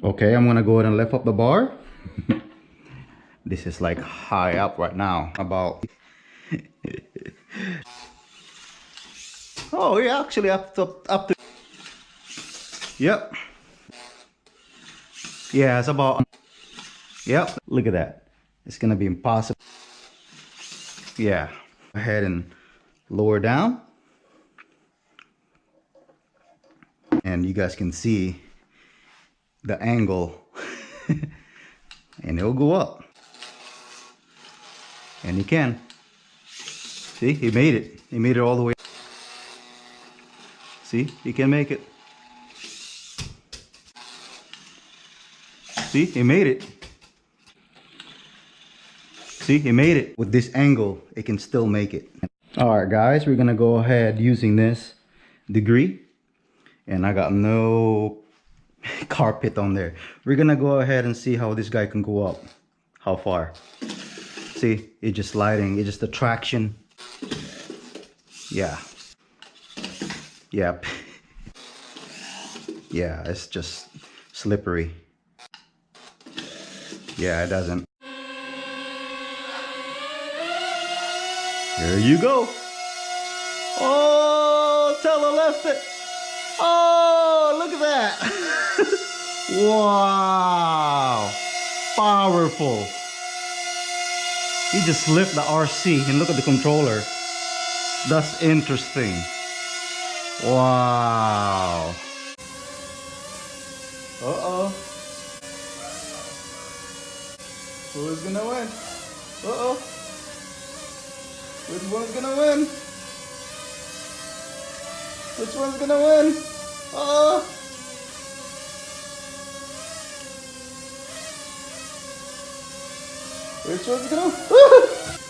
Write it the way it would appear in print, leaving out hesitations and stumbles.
Okay, I'm gonna go ahead and lift up the bar. This is like high up right now. About oh yeah, actually up to yep. Yeah, it's about yep. Look at that. It's gonna be impossible. Yeah. Go ahead and lower down, and you guys can see the angle, and it'll go up. And you can see he made it. He made it all the way. See, he can make it. See, he made it. See, he made it. With this angle, it can still make it. All right, guys, we're gonna go ahead using this degree, and I got no carpet on there. We're gonna go ahead and see how this guy can go up. How far? See, it's just sliding. It's just the traction. Yeah. Yep. Yeah, it's just slippery. Yeah, it doesn't. Here you go. Oh, Tello left it. Oh, look at that. Wow. Powerful. You just lift the RC and look at the controller. That's interesting. Wow. Uh-oh. Who's gonna win? Uh-oh. Which one's gonna win? Which one's gonna win? Uh-oh. Which one's gonna win?